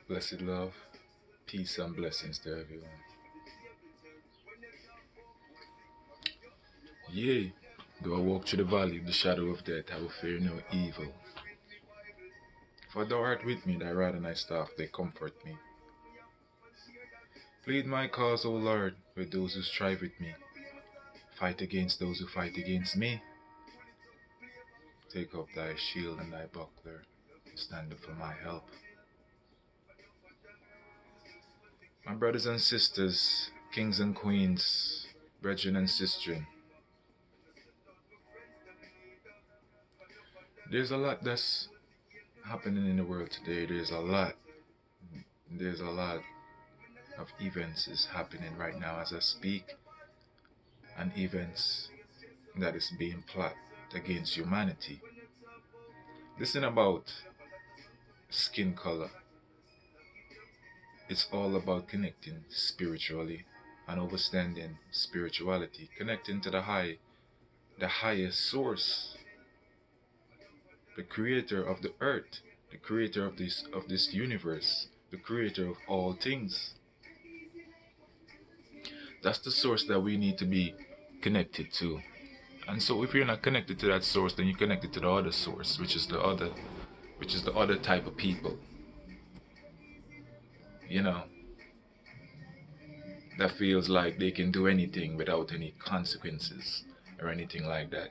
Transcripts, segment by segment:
Blessed love, peace, and blessings to everyone. Yea, though I walk through the valley of the shadow of death, I will fear no evil. For thou art with me, thy rod and thy staff, they comfort me. Plead my cause, O Lord, with those who strive with me. Fight against those who fight against me. Take up thy shield and thy buckler. Stand up for my help. My brothers and sisters, kings and queens, brethren and sistren, there's a lot that's happening in the world today. There's a lot of events is happening right now as I speak, and events that is being plotted against humanity. This isn't about skin color. It's all about connecting spiritually and understanding spirituality, connecting to the highest source, the creator of the earth, the creator of this universe, the creator of all things. That's the source that we need to be connected to. And so if you're not connected to that source, then you're connected to the other source, which is the other type of people, you know, that feels like they can do anything without any consequences or anything like that.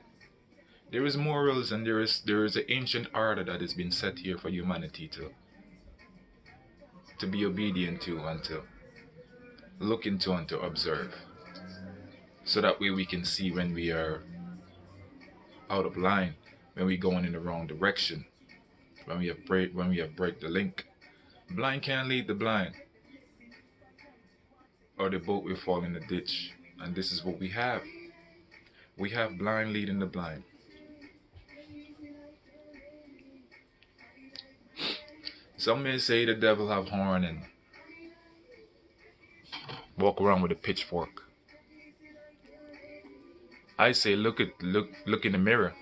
There is morals and there is an ancient order that has been set here for humanity to be obedient to and to look into and to observe. So that way we can see when we are out of line, when we're going in the wrong direction, when we have break the link. Blind can't lead the blind, or the boat will fall in the ditch. And this is what we have. We have blind leading the blind. Some may say the devil have horn and walk around with a pitchfork. I say look in the mirror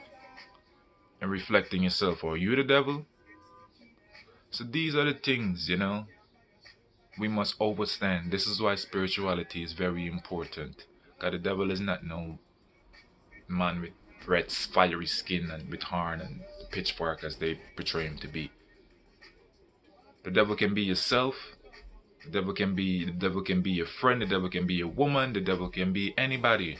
and reflecting yourself. Are you the devil? So these are the things, we must overstand. This is why spirituality is very important. Because the devil is not no man with red fiery skin and with horn and pitchfork as they portray him to be. The devil can be yourself. The devil can be your friend. The devil can be a woman. The devil can be anybody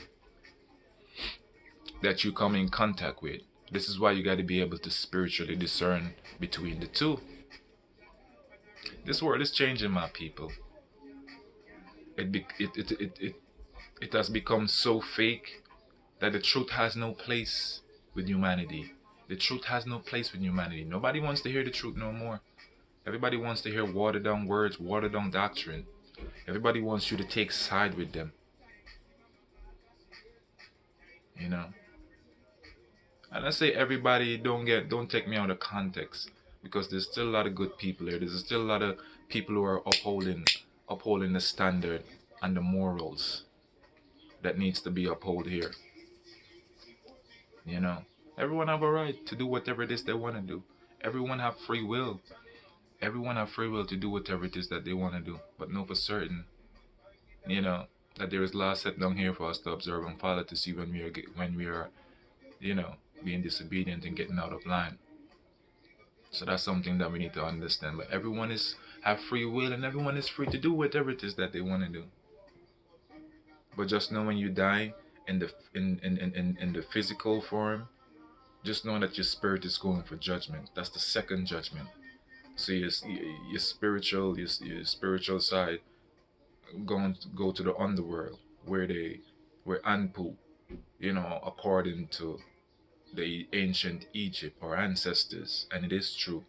that you come in contact with. This is why you got to be able to spiritually discern between the two. This world is changing, my people. It has become so fake that the truth has no place with humanity. The truth has no place with humanity. Nobody wants to hear the truth no more. Everybody wants to hear watered down words, watered down doctrine. Everybody wants you to take side with them. You know. And I say everybody, don't take me out of context, because there's still a lot of good people here. There's still a lot of people who are upholding the standard and the morals that needs to be upheld here. You know. Everyone have a right to do whatever it is they want to do. Everyone have free will. Everyone have free will to do whatever it is that they want to do. But know for certain, that there is laws set down here for us to observe and follow to see when we are, being disobedient and getting out of line. So that's something that we need to understand. But everyone is have free will and everyone is free to do whatever it is that they want to do. But just know when you die in the physical form, just know that your spirit is going for judgment. That's the second judgment. So your spiritual side going to go to the underworld where Anpu, according to the ancient Egypt or ancestors, and it is true.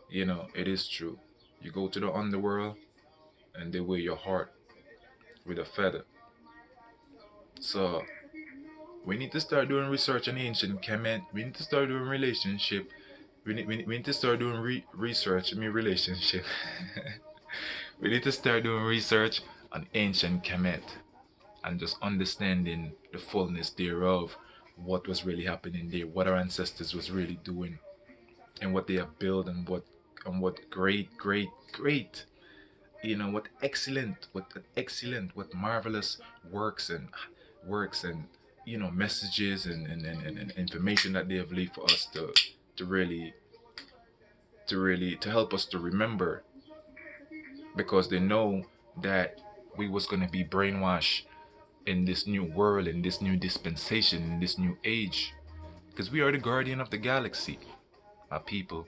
It is true. You go to the underworld and they weigh your heart with a feather. So we need to start doing research on ancient Kemet. We need to start doing relationship. We need to start doing research in relationship. We need to start doing research on ancient Kemet and just understanding the fullness thereof, what was really happening there, what our ancestors was really doing, and what they have built, and what great, great, great what excellent, what works and works and messages and information that they have left for us to really to help us to remember, because they know that we was gonna be brainwashed in this new world, in this new dispensation, in this new age, because we are the guardian of the galaxy, our people.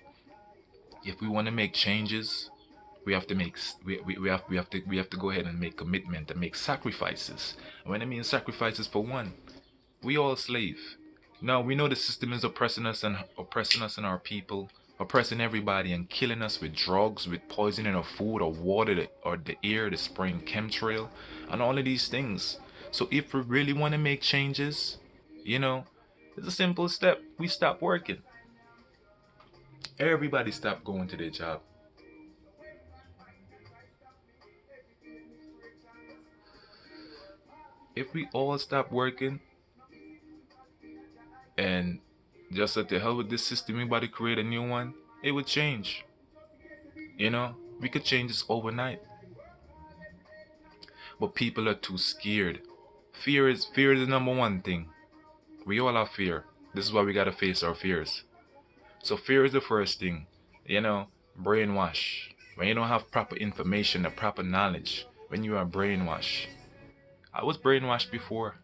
If we want to make changes, we have to make we have to go ahead and make commitment and make sacrifices. And when I mean sacrifices, for one, we all slave. Now we know the system is oppressing us and our people, oppressing everybody and killing us with drugs, with poisoning our food or water or the air, the spraying chemtrail, and all of these things. So if we really want to make changes, you know, it's a simple step. We stop working. Everybody stop going to their job. If we all stop working and just let the hell with this system, anybody create a new one, it would change. We could change this overnight. But people are too scared. Fear is the number one thing. We all have fear. This is why we gotta face our fears. So fear is the first thing. Brainwash. When you don't have proper information, the proper knowledge, when you are brainwashed. I was brainwashed before.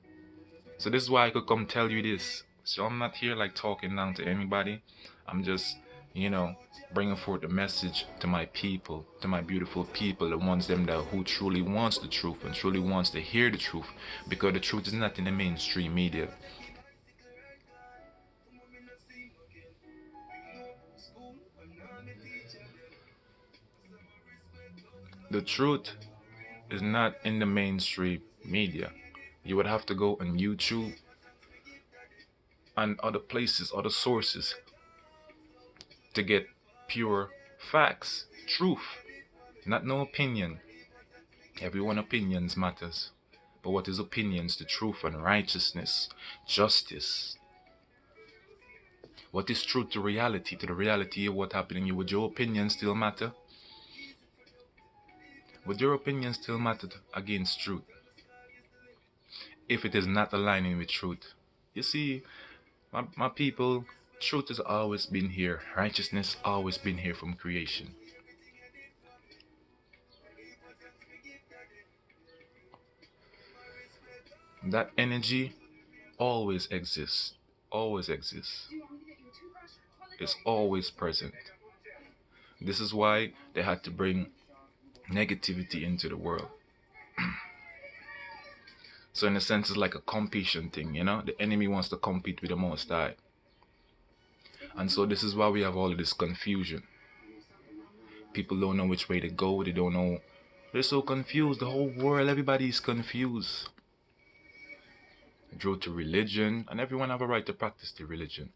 So this is why I could come tell you this. So I'm not here like talking down to anybody. I'm just, you know, bringing forth a message to my people, to my beautiful people, the ones them that who truly wants the truth and truly wants to hear the truth, because the truth is not in the mainstream media. The truth is not in the mainstream media. You would have to go on YouTube and other places, other sources to get pure facts, truth, not no opinion. Everyone opinions matters. But what is opinions to truth and righteousness, justice? What is truth to the reality of what happening? Would your opinion still matter? Would your opinion still matter against truth if it is not aligning with truth? You see, my people, truth has always been here. Righteousness always been here from creation. That energy always exists. Always exists. It's always present. This is why they had to bring negativity into the world. So in a sense, it's like a competition thing. The enemy wants to compete with the Most High. And so this is why we have all of this confusion. People don't know which way to go. They don't know. They're so confused. The whole world, everybody is confused. Due to religion, and everyone have a right to practice their religion.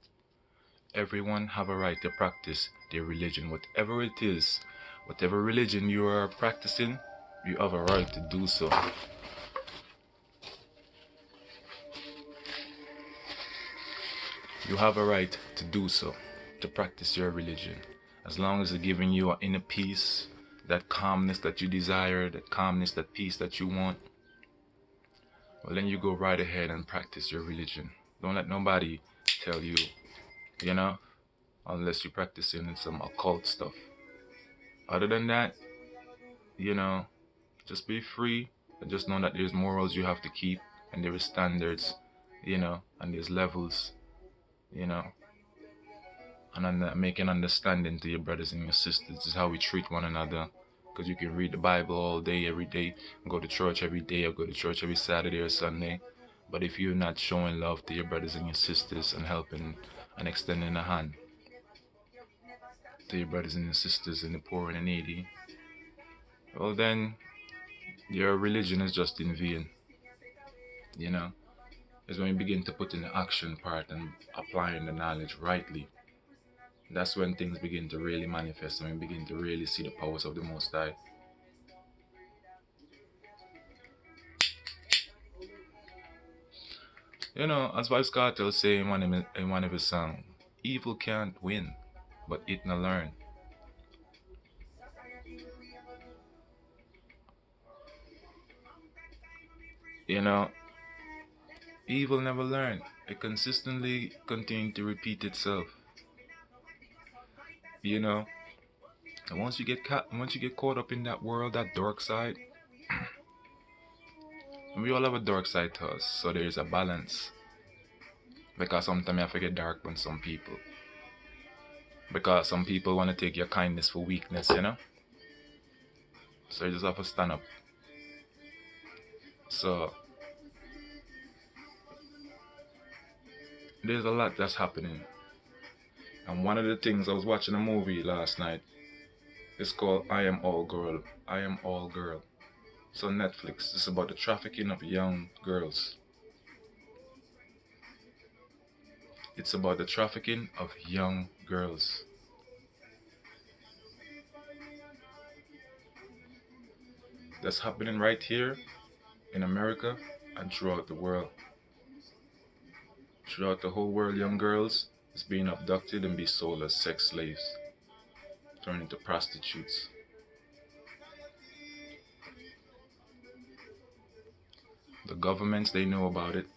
Everyone have a right to practice their religion, whatever it is. Whatever religion you are practicing, you have a right to do so. You have a right to do so, to practice your religion. As long as it's giving you an inner peace, that calmness that you desire, that calmness, that peace that you want, well, then you go right ahead and practice your religion. Don't let nobody tell you, unless you're practicing some occult stuff. Other than that, just be free and just know that there's morals you have to keep, and there is standards, and there's levels, and making understanding to your brothers and your sisters. This is how we treat one another. Because you can read the Bible all day, every day, go to church every day, or go to church every Saturday or Sunday. But if you're not showing love to your brothers and your sisters and helping and extending a hand to your brothers and your sisters and the poor and the needy, well then your religion is just in vain. It's when you begin to put in the action part and applying the knowledge rightly. That's when things begin to really manifest and we begin to really see the powers of the Most High. As Vybz Kartel say in one of his songs, evil can't win, but it not learn. You know, evil never learn. It consistently continues to repeat itself. You know, and once you get caught up in that world, that dark side, we all have a dark side to us. So there's a balance. Because sometimes you have to get dark on some people. Because some people want to take your kindness for weakness, you know? So you just have to stand up. So there's a lot that's happening. And one of the things, I was watching a movie last night. It's called I Am All Girl. I Am All Girl. It's on Netflix. It's about the trafficking of young girls. It's about the trafficking of young girls. That's happening right here in America and throughout the world. Throughout the whole world, young girls is being abducted and be sold as sex slaves, turned into prostitutes. The governments, they know about it.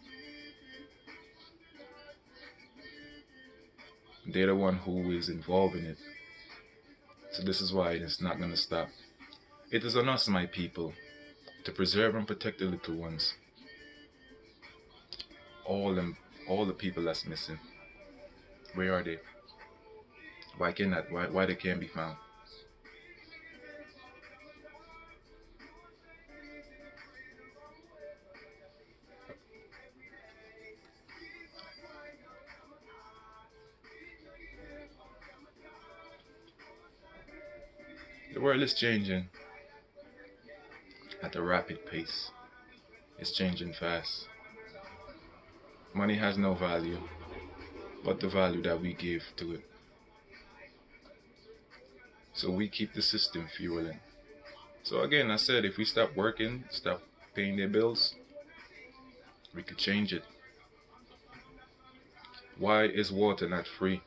They're the one who is involved in it. So this is why it's not going to stop. It is on us, my people, to preserve and protect the little ones. All the people that's missing. Where are they? Why they can't be found? The world is changing at a rapid pace. It's changing fast. Money has no value but the value that we give to it. So we keep the system fueling. So again, I said if we stop working, stop paying their bills, we could change it. Why is water not free?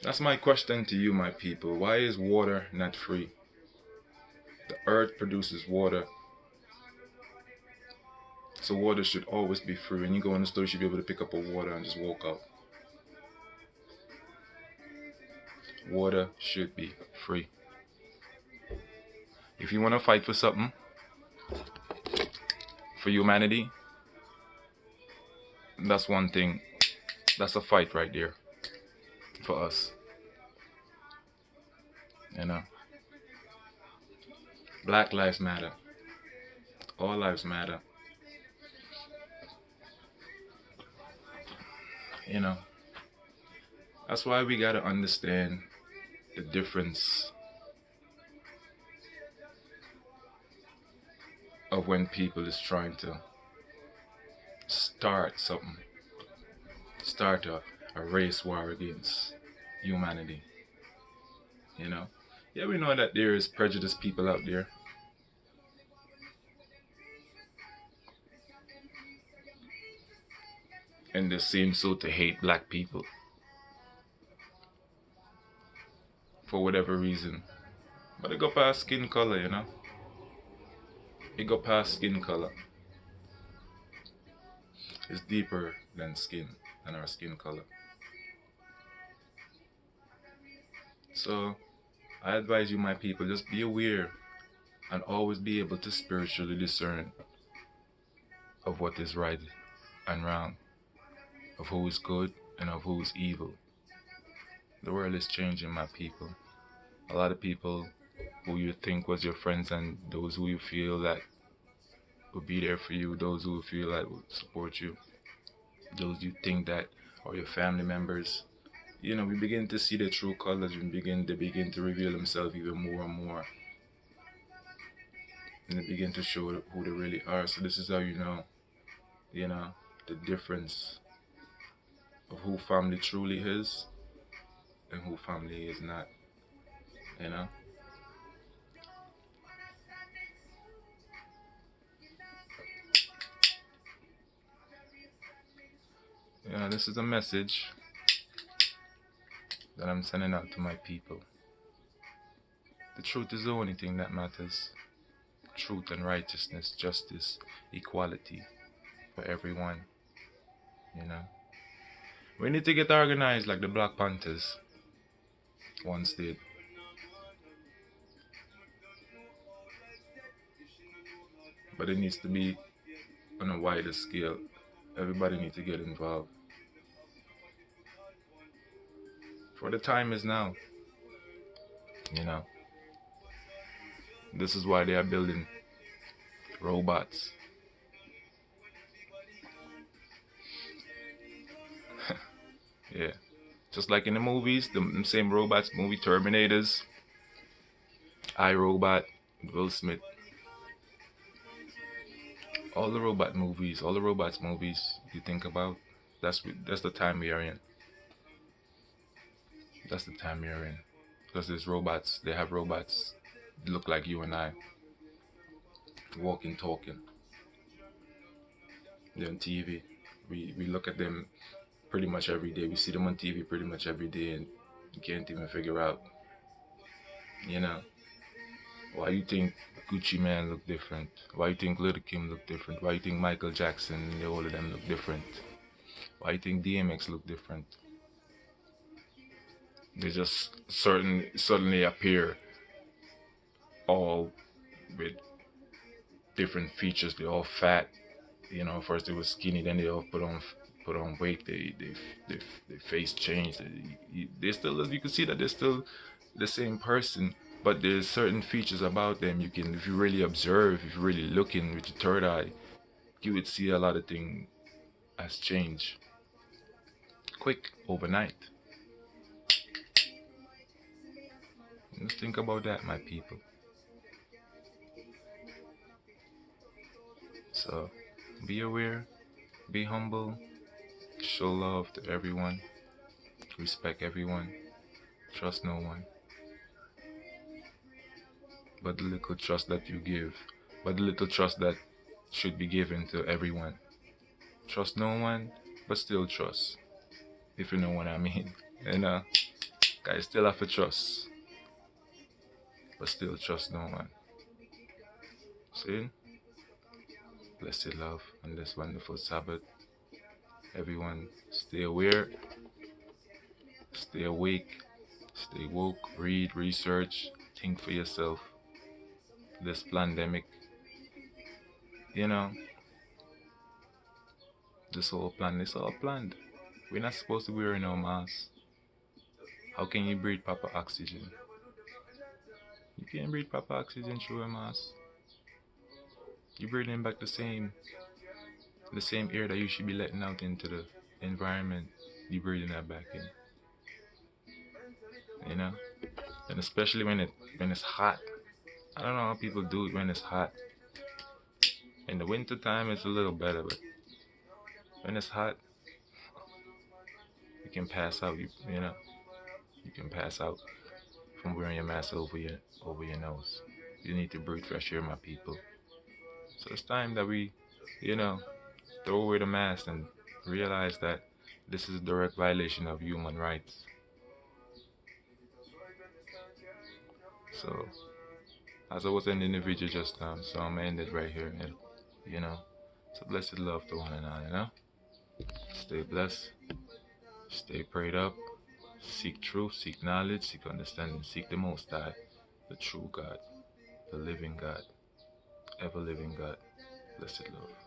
That's my question to you, my people. Why is water not free? The earth produces water. So water should always be free. When you go in the store, you should be able to pick up a water and just walk out. Water should be free. If you want to fight for something, for humanity, that's one thing. That's a fight right there for us. You know, Black lives matter. All lives matter. You know, that's why we gotta understand the difference of when people is trying to start something, start a race war against humanity. You know, yeah, we know that there is prejudiced people out there. And they seem so to hate black people for whatever reason. But it go past skin color, you know. It go past skin color. It's deeper than skin, than our skin color. So I advise you, my people, just be aware and always be able to spiritually discern of what is right and wrong, of who is good and of who is evil. The world is changing, my people. A lot of people who you think was your friends and those who you feel that will be there for you, those who feel that will support you, those you think that are your family members. You know, we begin to see their true colors and they begin to reveal themselves even more and more. And they begin to show who they really are. So this is how you know, the difference of who family truly is and who family is not. You know? Yeah, this is a message that I'm sending out to my people. The truth is the only thing that matters. truth and righteousness, justice, equality for everyone, you know. We need to get organized like the Black Panthers once did. But it needs to be on a wider scale. Everybody needs to get involved. For the time is now, you know. This is why they are building robots. Yeah. Just like in the movies, the same robots, movie Terminators, iRobot, Will Smith, all the robot movies, all the robots movies you think about, that's the time we are in. That's the time we are in. Because there's robots, they have robots look like you and I, walking, talking. They're on TV. We look at them pretty much every day. We see them on TV pretty much every day, and you can't even figure out, you know, why you think Gucci Man look different? Why you think Little Kim look different? Why you think Michael Jackson and all of them look different? Why you think DMX look different? They just suddenly appear all with different features. They're all fat. You know, first they were skinny, then they all put on weight. They face changed. They still, as you can see that they're still the same person, but there's certain features about them you can, if you really observe, if you're really looking with your third eye, you would see a lot of things has changed quick overnight. Just think about that, my people. So be aware, be humble, show love to everyone, respect everyone, trust no one. But the little trust that you give, but the little trust that should be given to everyone. Trust no one, but still trust. If you know what I mean. You know, guys still have to trust, but still trust no one. See? Blessed love on this wonderful Sabbath. Everyone, stay aware, stay awake, stay woke, read, research, think for yourself. This pandemic, you know, this whole plan, it's all planned. We're not supposed to be wearing no mask. How can you breathe proper oxygen? You can't breathe proper oxygen through a mask. You're breathing back the same air that you should be letting out into the environment. You're breathing that back in. You know? And especially when it's hot. I don't know how people do it when it's hot. In the winter time it's a little better, but when it's hot, you can pass out. You know, you can pass out from wearing your mask over your nose. You need to breathe fresh air, my people. So it's time that we, you know, throw away the mask and realize that this is a direct violation of human rights. So, as I was ending the video just now, so I'm gonna end it right here. And, you know, so blessed love to one another. You know, stay blessed, stay prayed up, seek truth, seek knowledge, seek understanding, seek the Most High, the true God, the living God, ever living God. Blessed love.